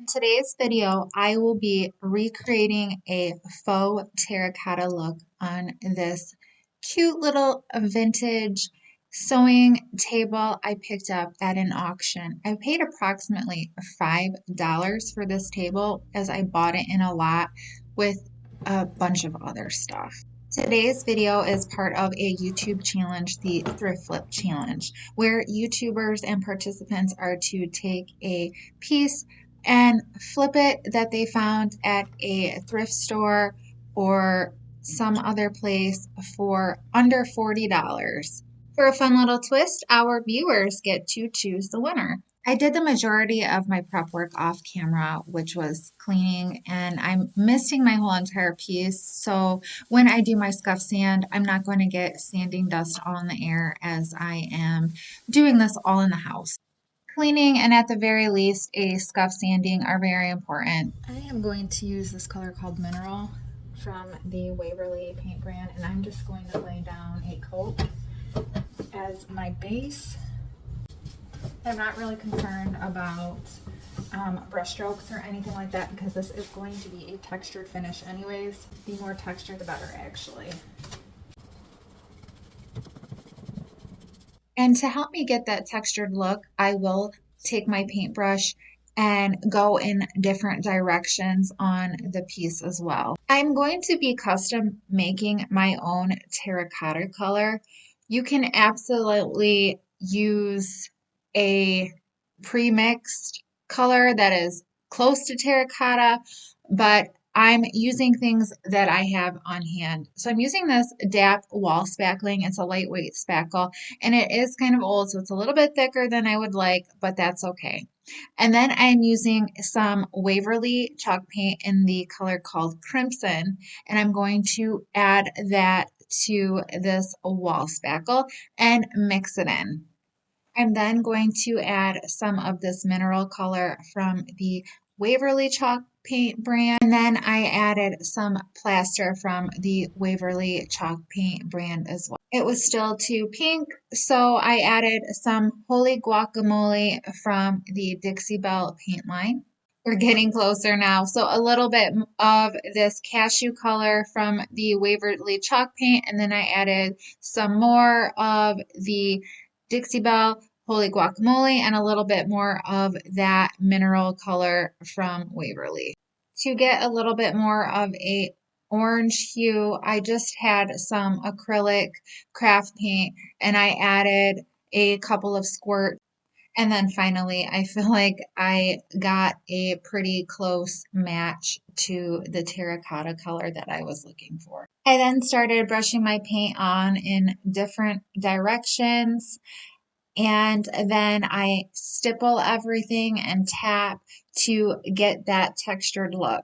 Today's video, I will be recreating a faux terracotta look on this cute little vintage sewing table I picked up at an auction. I paid approximately $5 for this table as I bought it in a lot with a bunch of other stuff. Today's video is part of a YouTube challenge, the Thrift Flip Challenge, where YouTubers and participants are to take a piece and flip it that they found at a thrift store or some other place for under $40. For a fun little twist, our viewers get to choose the winner. I did the majority of my prep work off camera, which was cleaning, and I'm misting my whole entire piece. So when I do my scuff sand, I'm not going to get sanding dust all in the air as I am doing this all in the house. Cleaning and at the very least a scuff sanding are very important. I am going to use this color called Mineral from the Waverly paint brand, and I'm just going to lay down a coat as my base. I'm not really concerned about brush strokes or anything like that because this is going to be a textured finish anyways. The more texture the better actually. And to help me get that textured look, I will take my paintbrush and go in different directions on the piece as well. I'm going to be custom making my own terracotta color. You can absolutely use a pre-mixed color that is close to terracotta, but I'm using things that I have on hand. So I'm using this DAP wall spackling. It's a lightweight spackle and it is kind of old, so it's a little bit thicker than I would like, but that's okay. And then I'm using some Waverly chalk paint in the color called Crimson, and I'm going to add that to this wall spackle and mix it in. I'm then going to add some of this mineral color from the Waverly chalk paint brand, and then I added some plaster from the Waverly chalk paint brand as well. It was still too pink, so I added some Holy Guacamole from the Dixie Belle paint line. We're getting closer now. So a little bit of this cashew color from the Waverly chalk paint, and then I added some more of the Dixie Belle Holy Guacamole and a little bit more of that mineral color from Waverly. To get a little bit more of a orange hue, I just had some acrylic craft paint and I added a couple of squirts. And then finally, I feel like I got a pretty close match to the terracotta color that I was looking for. I then started brushing my paint on in different directions. And then I stipple everything and tap to get that textured look.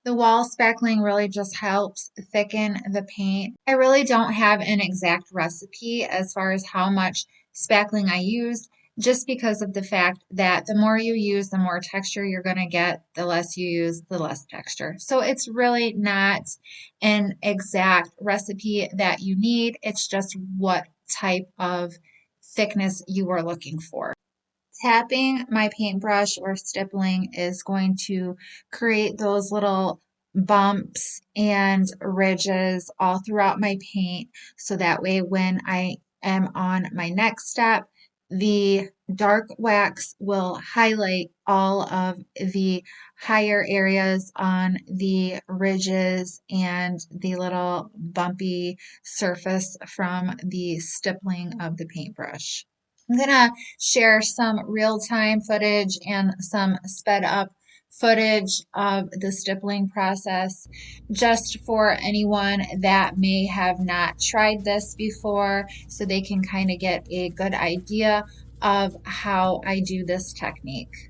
The wall spackling really just helps thicken the paint. I really don't have an exact recipe as far as how much spackling I use, just because of the fact that the more you use, the more texture you're going to get, the less you use, the less texture. So it's really not an exact recipe that you need. It's just what type of thickness you are looking for. Tapping my paintbrush or stippling is going to create those little bumps and ridges all throughout my paint, so that way when I am on my next step, the dark wax will highlight all of the higher areas on the ridges and the little bumpy surface from the stippling of the paintbrush. I'm going to share some real-time footage and some sped up footage of the stippling process just for anyone that may have not tried this before, so they can kind of get a good idea of how I do this technique.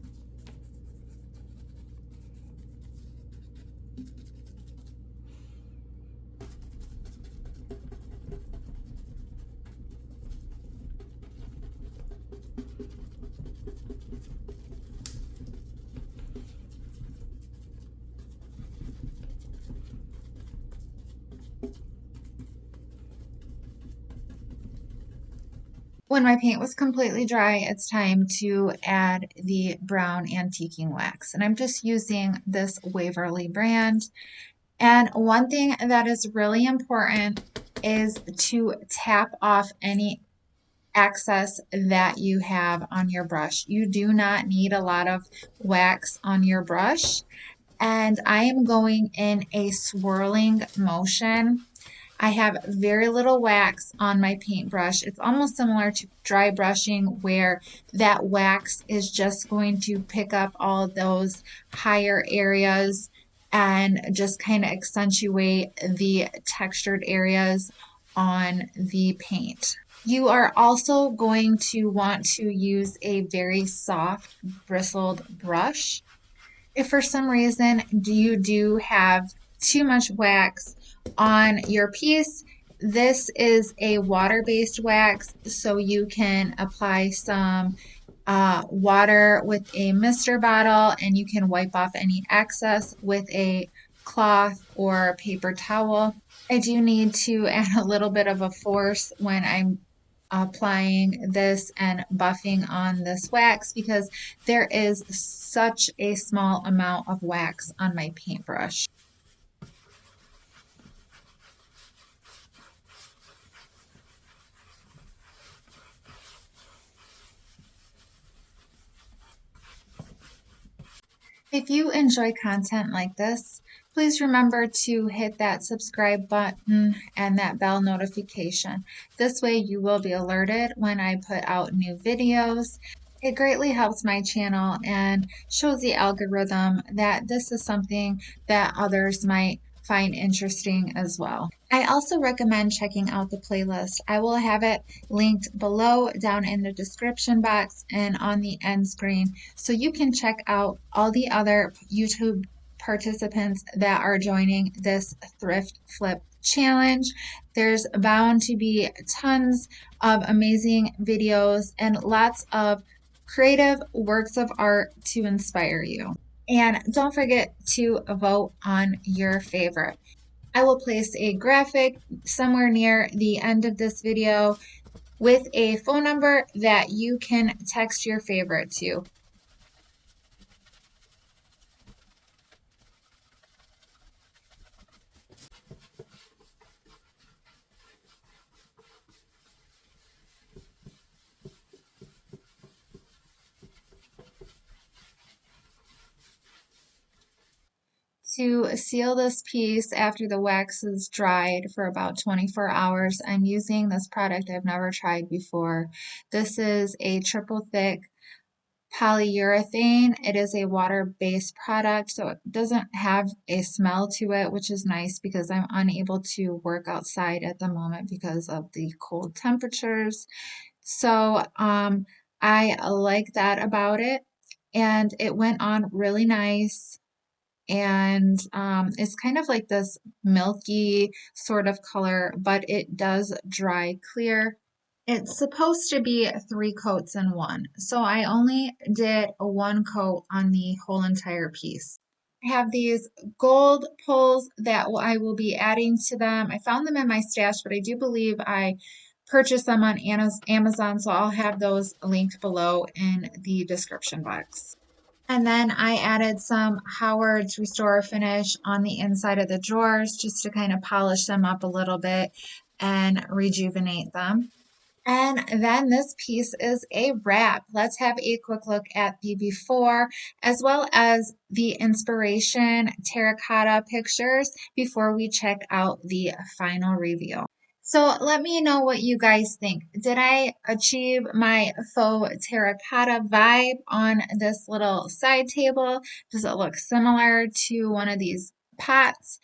When my paint was completely dry, it's time to add the brown antiquing wax. And I'm just using this Waverly brand. And one thing that is really important is to tap off any excess that you have on your brush. You do not need a lot of wax on your brush. And I am going in a swirling motion. I have very little wax on my paintbrush. It's almost similar to dry brushing where that wax is just going to pick up all those higher areas and just kind of accentuate the textured areas on the paint. You are also going to want to use a very soft bristled brush. If for some reason you do have too much wax on your piece, this is a water-based wax, so you can apply some water with a mister bottle and you can wipe off any excess with a cloth or paper towel. I do need to add a little bit of a force when I'm applying this and buffing on this wax because there is such a small amount of wax on my paintbrush. If you enjoy content like this, please remember to hit that subscribe button and that bell notification. This way you will be alerted when I put out new videos. It greatly helps my channel and shows the algorithm that this is something that others might find interesting as well. I also recommend checking out the playlist. I will have it linked below down in the description box and on the end screen so you can check out all the other YouTube participants that are joining this thrift flip challenge. There's bound to be tons of amazing videos and lots of creative works of art to inspire you. And don't forget to vote on your favorite. I will place a graphic somewhere near the end of this video with a phone number that you can text your favorite to. To seal this piece after the wax is dried for about 24 hours, I'm using this product I've never tried before. This is a triple thick polyurethane. It is a water-based product, so it doesn't have a smell to it, which is nice because I'm unable to work outside at the moment because of the cold temperatures. So I like that about it, and it went on really nice. And it's kind of like this milky sort of color, but it does dry clear. It's supposed to be 3 coats in one, so I only did a 1 coat on the whole entire piece. I have these gold pulls that I will be adding to them. I found them in my stash, but I do believe I purchased them on Amazon, so I'll have those linked below in the description box. And then I added some Howard's Restore Finish on the inside of the drawers just to kind of polish them up a little bit and rejuvenate them. And then this piece is a wrap. Let's have a quick look at the before as well as the inspiration terracotta pictures before we check out the final review. So let me know what you guys think. Did I achieve my faux terracotta vibe on this little side table? Does it look similar to one of these pots?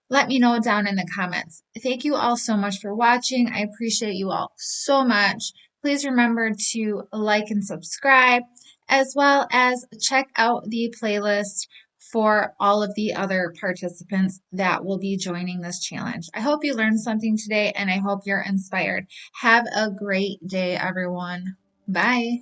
Let me know down in the comments. Thank you all so much for watching. I appreciate you all so much. Please remember to like and subscribe, as well as check out the playlist for all of the other participants that will be joining this challenge. I hope you learned something today and I hope you're inspired. Have a great day, everyone. Bye.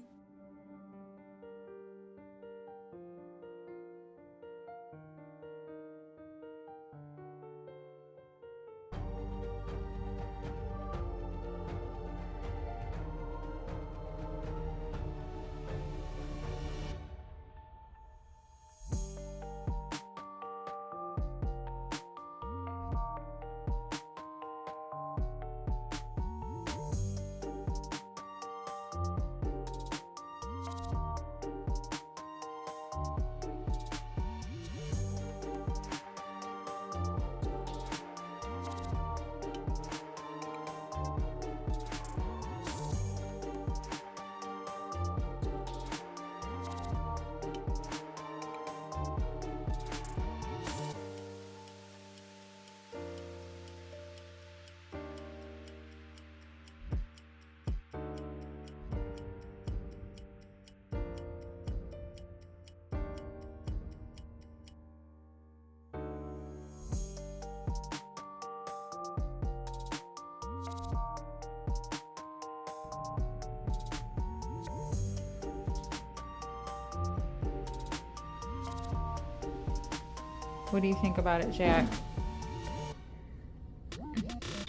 What do you think about it, Jack?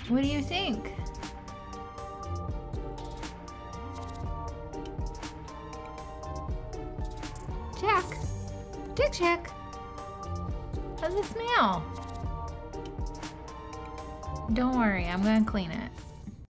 What do you think? Jack? Jack? How's it smell? Don't worry, I'm gonna clean it.